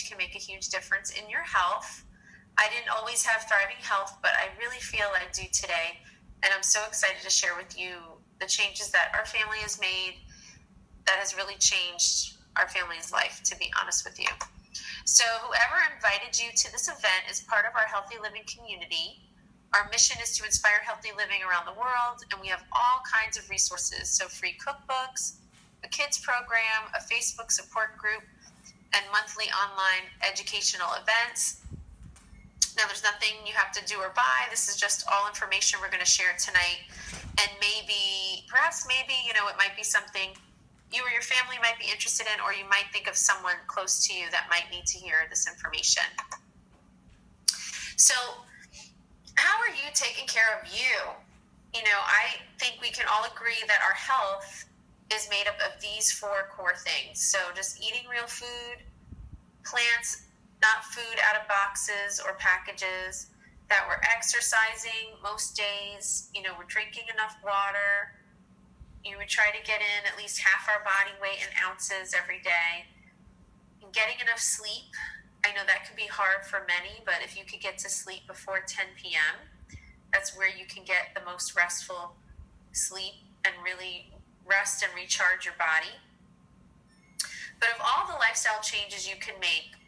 change can make a huge difference in your health. I didn't always have thriving health, but I really feel I do today. And I'm so excited to share with you the changes that our family has made that has really changed our family's life, to be honest with you. So whoever invited you to this event is part of our Healthy Living community. Our mission is to inspire healthy living around the world, and we have all kinds of resources. So free cookbooks, a kids program, a Facebook support group, and monthly online educational events. Now, there's nothing you have to do or buy. This is just all information we're going to share tonight. And perhaps maybe, it might be something you or your family might be interested in, or you might think of someone close to you that might need to hear this information. So, how are you taking care of you? I think we can all agree that our health is made up of these 4 core things. So just eating real food, plants, not food out of boxes or packages, that we're exercising most days, we're drinking enough water, we try to get in at least half our body weight in ounces every day, and getting enough sleep. I know that can be hard for many, but if you could get to sleep before 10 p.m., that's where you can get the most restful sleep and really rest and recharge your body. But of all the lifestyle changes you can make,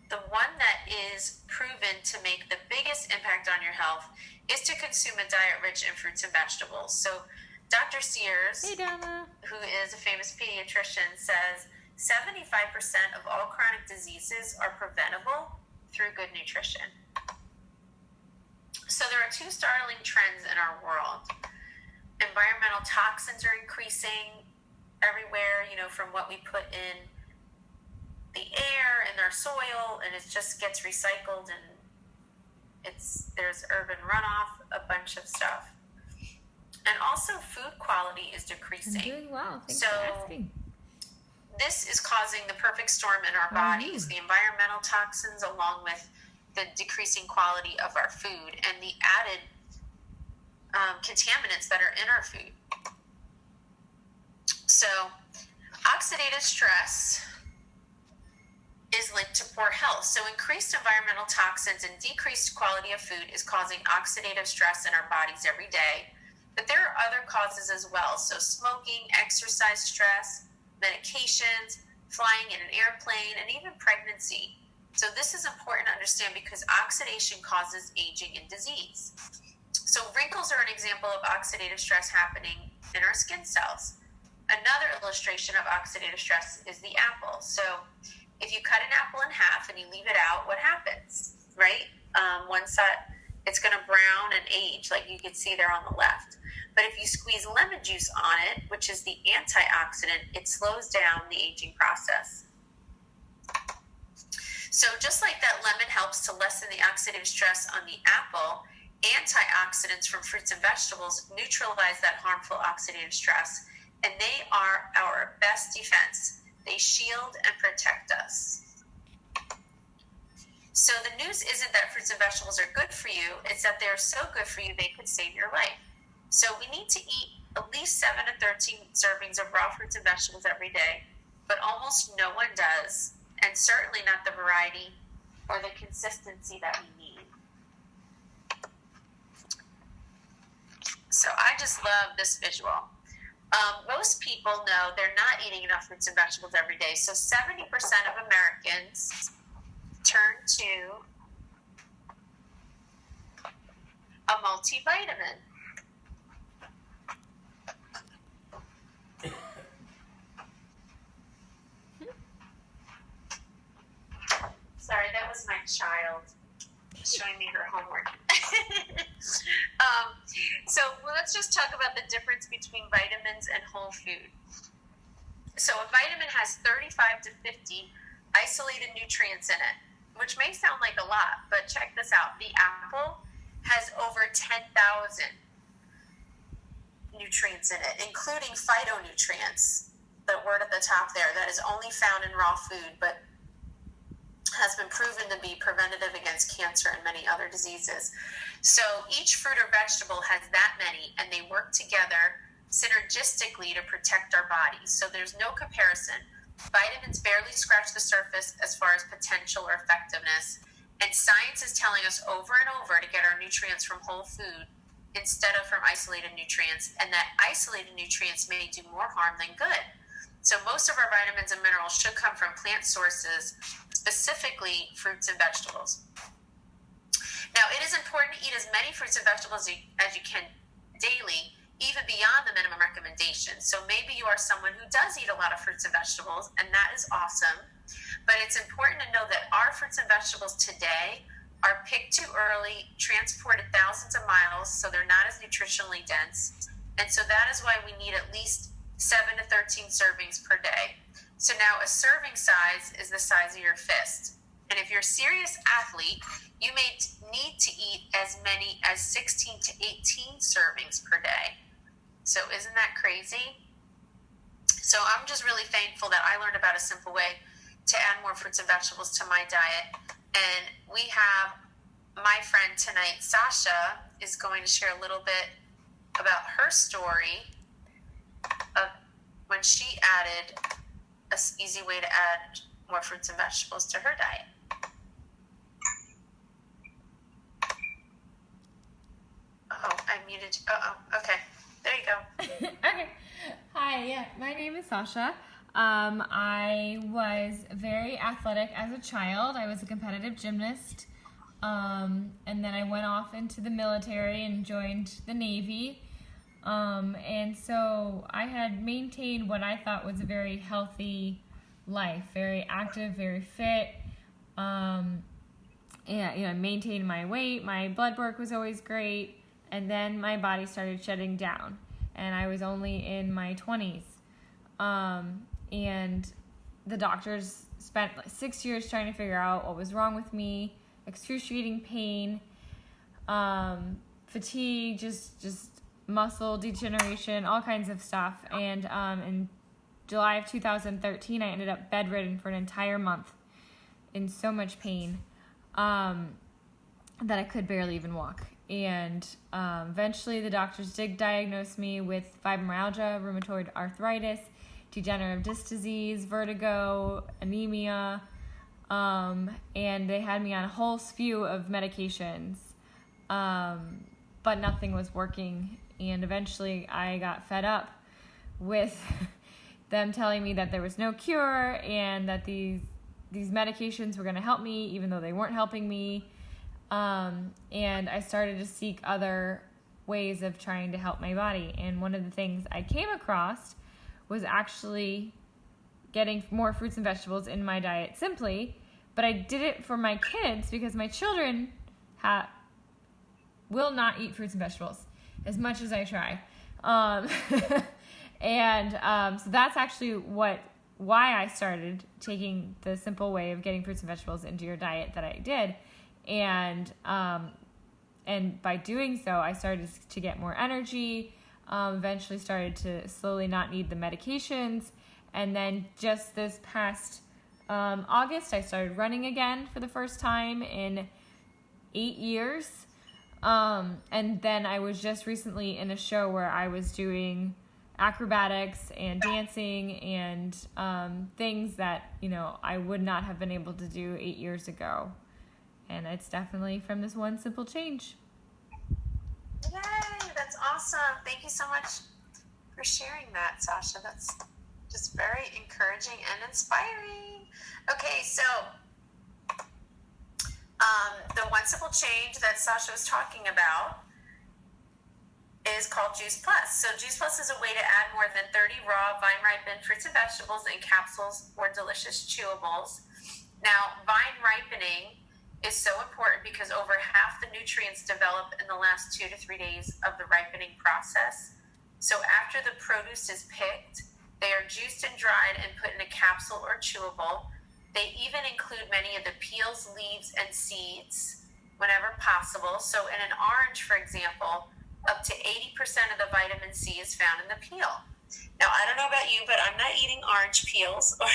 the one that is proven to make the biggest impact on your health is to consume a diet rich in fruits and vegetables. So Dr. Sears, who is a famous pediatrician, says 75% of all chronic diseases are preventable through good nutrition. So there are 2 startling trends in our world. Environmental toxins are increasing everywhere, from what we put in the air, in our soil, and it just gets recycled, and there's urban runoff, a bunch of stuff. And also food quality is decreasing. I'm doing well. Thanks for asking. This is causing the perfect storm in our bodies, the environmental toxins along with the decreasing quality of our food and the added contaminants that are in our food. So oxidative stress is linked to poor health. So increased environmental toxins and decreased quality of food is causing oxidative stress in our bodies every day. But there are other causes as well. So smoking, exercise stress, medications, flying in an airplane, and even pregnancy. So this is important to understand because oxidation causes aging and disease. So wrinkles are an example of oxidative stress happening in our skin cells. Another illustration of oxidative stress is the apple. So if you cut an apple in half and you leave it out, what happens, right? One side, it's going to brown and age, like you can see there on the left. But if you squeeze lemon juice on it, which is the antioxidant, it slows down the aging process. So just like that lemon helps to lessen the oxidative stress on the apple, antioxidants from fruits and vegetables neutralize that harmful oxidative stress, and they are our best defense. They shield and protect us. So the news isn't that fruits and vegetables are good for you, it's that they're so good for you they could save your life. So we need to eat at least 7 to 13 servings of raw fruits and vegetables every day, but almost no one does, and certainly not the variety or the consistency that we need. So I just love this visual. Most people know they're not eating enough fruits and vegetables every day. So 70% of Americans turn to a multivitamin. Sorry, that was my child showing me her homework. So let's just talk about the difference between vitamins and whole food. So a vitamin has 35 to 50 isolated nutrients in it, which may sound like a lot, but check this out. The apple has over 10,000 nutrients in it, including phytonutrients, the word at the top there, that is only found in raw food, but has been proven to be preventative against cancer and many other diseases. So each fruit or vegetable has that many, and they work together synergistically to protect our bodies. So there's no comparison. Vitamins barely scratch the surface as far as potential or effectiveness, and science is telling us over and over to get our nutrients from whole food instead of from isolated nutrients, and that isolated nutrients may do more harm than good. So most of our vitamins and minerals should come from plant sources, specifically fruits and vegetables. Now, it is important to eat as many fruits and vegetables as you can daily, even beyond the minimum recommendation. So maybe you are someone who does eat a lot of fruits and vegetables, and that is awesome. But it's important to know that our fruits and vegetables today are picked too early, transported thousands of miles, so they're not as nutritionally dense. And so that is why we need at least 7 to 13 servings per day. So now a serving size is the size of your fist. And if you're a serious athlete, you may need to eat as many as 16 to 18 servings per day. So isn't that crazy? So I'm just really thankful that I learned about a simple way to add more fruits and vegetables to my diet. And we have my friend tonight, Sascha, is going to share a little bit about her story of when she added an easy way to add more fruits and vegetables to her diet. I muted you. Okay. There you go. Okay. Hi, yeah, my name is Sascha. I was very athletic as a child. I was a competitive gymnast. And then I went off into the military and joined the Navy. And so I had maintained what I thought was a very healthy life, very active, very fit. And, I maintained my weight. My blood work was always great. And then my body started shutting down, and I was only in my 20s. And the doctors spent 6 years trying to figure out what was wrong with me, excruciating pain, fatigue, just muscle degeneration, all kinds of stuff. And in July of 2013, I ended up bedridden for an entire month in so much pain that I could barely even walk. And eventually the doctors did diagnose me with fibromyalgia, rheumatoid arthritis, degenerative disc disease, vertigo, anemia, and they had me on a whole spew of medications, but nothing was working. And eventually I got fed up with them telling me that there was no cure and that these medications were going to help me even though they weren't helping me. And I started to seek other ways of trying to help my body. And one of the things I came across was actually getting more fruits and vegetables in my diet simply, but I did it for my kids because my children will not eat fruits and vegetables as much as I try. So that's actually why I started taking the simple way of getting fruits and vegetables into your diet that I did. And by doing so, I started to get more energy, eventually started to slowly not need the medications. And then just this past August, I started running again for the first time in 8 years. And then I was just recently in a show where I was doing acrobatics and dancing and things that, I would not have been able to do 8 years ago. And it's definitely from this one simple change. Yay, that's awesome. Thank you so much for sharing that, Sascha. That's just very encouraging and inspiring. Okay, so the one simple change that Sascha was talking about is called Juice Plus. So Juice Plus is a way to add more than 30 raw, vine-ripened fruits and vegetables in capsules or delicious chewables. Now, vine ripening is so important because over half the nutrients develop in the last 2 to 3 days of the ripening process. So after the produce is picked, they are juiced and dried and put in a capsule or chewable. They even include many of the peels, leaves, and seeds whenever possible. So in an orange, for example, up to 80% of the vitamin C is found in the peel. Now, I don't know about you, but I'm not eating orange peels or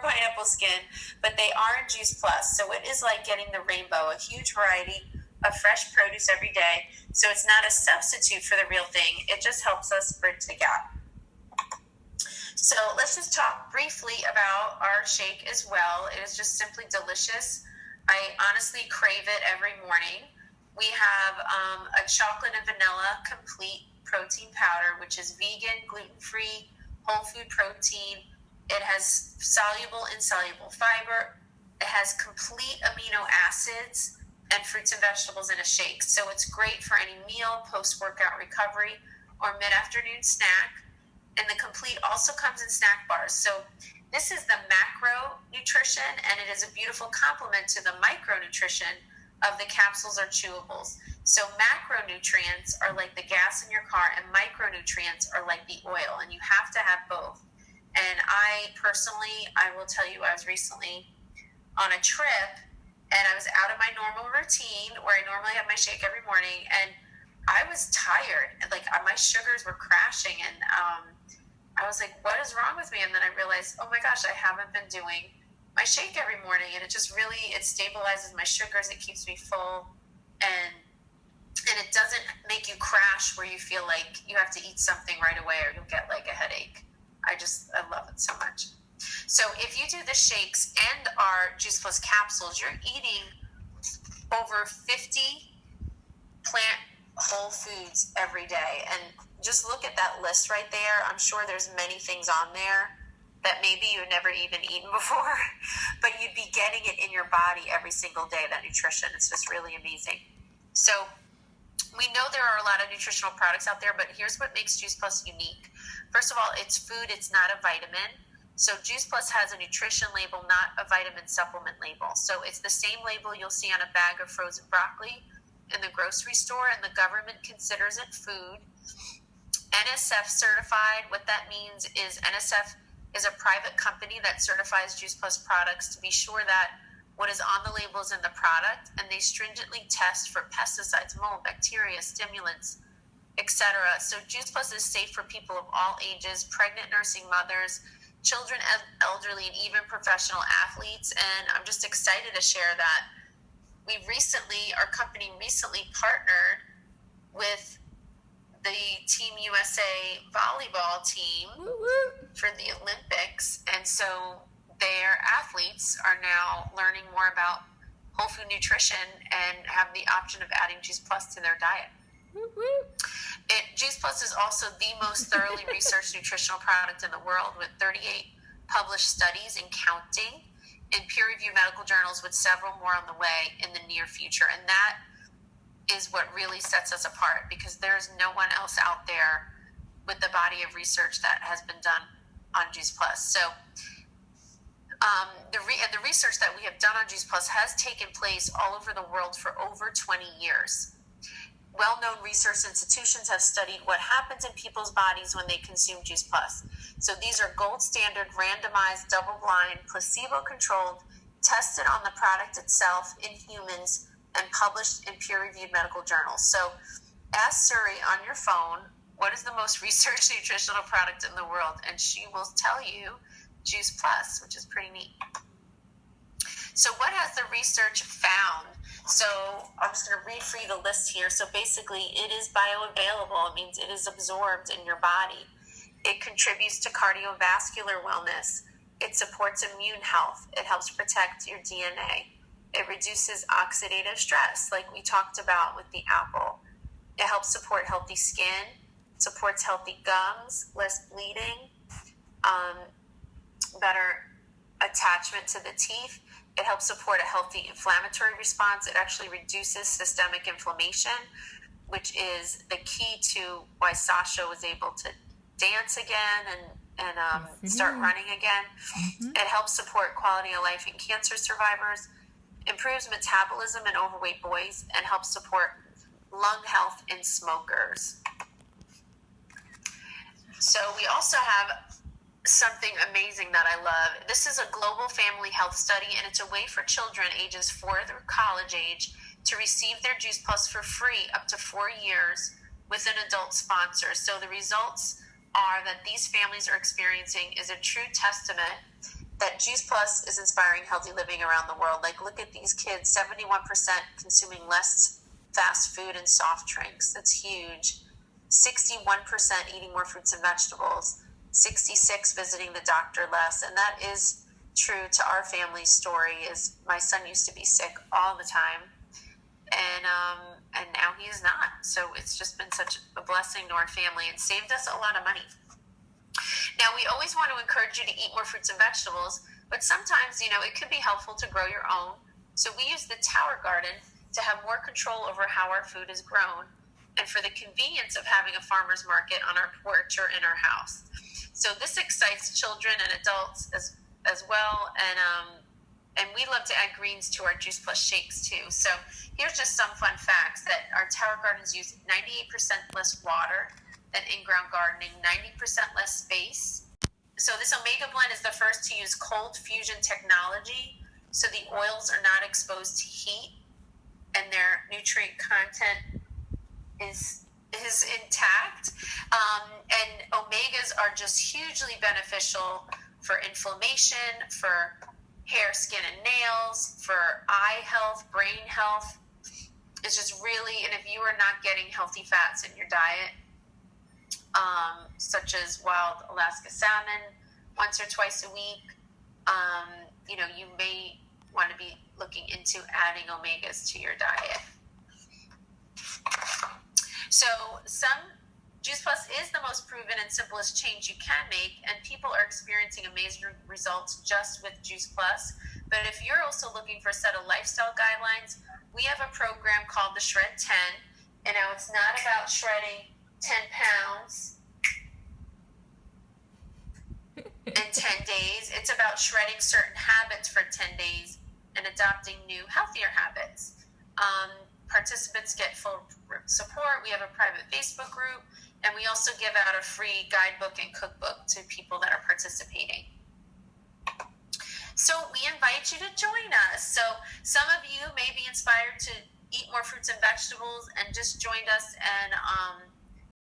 pineapple skin, but they are in Juice Plus. So it is like getting the rainbow, a huge variety of fresh produce every day. So it's not a substitute for the real thing. It just helps us bridge the gap. So let's just talk briefly about our shake as well. It is just simply delicious. I honestly crave it every morning. We have a chocolate and vanilla complete protein powder, which is vegan, gluten-free, whole food protein. It has soluble, insoluble fiber. It has complete amino acids and fruits and vegetables in a shake. So it's great for any meal, post-workout recovery, or mid-afternoon snack. And the complete also comes in snack bars. So this is the macro nutrition, and it is a beautiful complement to the micronutrition of the capsules or chewables. So macronutrients are like the gas in your car, and micronutrients are like the oil, and you have to have both. And I will tell you, I was recently on a trip, and I was out of my normal routine where I normally have my shake every morning, and I was tired. Like, my sugars were crashing, and I was like, what is wrong with me? And then I realized, oh my gosh, I haven't been doing my shake every morning, and it just really, it stabilizes my sugars, it keeps me full, and it doesn't make you crash where you feel like you have to eat something right away or you'll get like a headache. I love it so much. So if you do the shakes and our Juice Plus capsules, you're eating over 50 plant whole foods every day. And just look at that list right there. I'm sure there's many things on there that maybe you've never even eaten before, but you'd be getting it in your body every single day, that nutrition. It's just really amazing. So we know there are a lot of nutritional products out there, but here's what makes Juice Plus unique. First of all, it's food. It's not a vitamin. So Juice Plus has a nutrition label, not a vitamin supplement label. So it's the same label you'll see on a bag of frozen broccoli in the grocery store, and the government considers it food. NSF certified. What that means is NSF is a private company that certifies Juice Plus products to be sure that what is on the label is in the product, and they stringently test for pesticides, mold, bacteria, stimulants, etc. So Juice Plus is safe for people of all ages, pregnant nursing mothers, children, elderly, and even professional athletes. And I'm just excited to share that our company recently partnered with the Team USA volleyball team for the Olympics. And so their athletes are now learning more about whole food nutrition and have the option of adding Juice Plus to their diet. Juice Plus is also the most thoroughly researched nutritional product in the world, with 38 published studies and counting in peer-reviewed medical journals, with several more on the way in the near future. And that is what really sets us apart, because there's no one else out there with the body of research that has been done on Juice Plus. So the research that we have done on Juice Plus has taken place all over the world for over 20 years. Well-known research institutions have studied what happens in people's bodies when they consume Juice Plus. So these are gold standard, randomized, double-blind, placebo-controlled, tested on the product itself in humans, and published in peer-reviewed medical journals. So ask Siri on your phone, what is the most researched nutritional product in the world? And she will tell you Juice Plus, which is pretty neat. So what has the research found? So I'm just going to read for you the list here. So basically, it is bioavailable. It means it is absorbed in your body. It contributes to cardiovascular wellness. It supports immune health. It helps protect your DNA. It reduces oxidative stress, like we talked about with the apple. It helps support healthy skin, supports healthy gums, less bleeding, better attachment to the teeth. It helps support a healthy inflammatory response. It actually reduces systemic inflammation, which is the key to why Sascha was able to dance again and start running again. Mm-hmm. It helps support quality of life in cancer survivors, improves metabolism in overweight boys, and helps support lung health in smokers. So we also have something amazing that I love. This is a global family health study, and it's a way for children ages 4 through college age to receive their Juice Plus for free up to 4 years with an adult sponsor. So the results are that these families are experiencing is a true testament that Juice Plus is inspiring healthy living around the world. Like, look at these kids, 71% consuming less fast food and soft drinks. That's huge. 61% eating more fruits and vegetables. 66 visiting the doctor less. And that is true to our family story. Is my son used to be sick all the time, and now he is not. So it's just been such a blessing to our family and saved us a lot of money. Now, we always want to encourage you to eat more fruits and vegetables, but sometimes, it could be helpful to grow your own. So we use the Tower Garden to have more control over how our food is grown, and for the convenience of having a farmer's market on our porch or in our house. So this excites children and adults as well, and we love to add greens to our Juice Plus shakes too. So here's just some fun facts that our Tower Gardens use 98% less water than in-ground gardening, 90% less space. So this Omega blend is the first to use cold fusion technology, so the oils are not exposed to heat, and their nutrient content is intact. And omegas are just hugely beneficial for inflammation, for hair, skin, and nails, for eye health, brain health. It's just really, and if you are not getting healthy fats in your diet, such as wild Alaska salmon once or twice a week, you may want to be looking into adding omegas to your diet. So Juice Plus is the most proven and simplest change you can make, and people are experiencing amazing results just with Juice Plus. But if you're also looking for a set of lifestyle guidelines, we have a program called the Shred 10. And now it's not about shredding 10 pounds in 10 days. It's about shredding certain habits for 10 days and adopting new, healthier habits. Participants get full support. We have a private Facebook group, and we also give out a free guidebook and cookbook to people that are participating. So we invite you to join us. So some of you may be inspired to eat more fruits and vegetables and just joined us and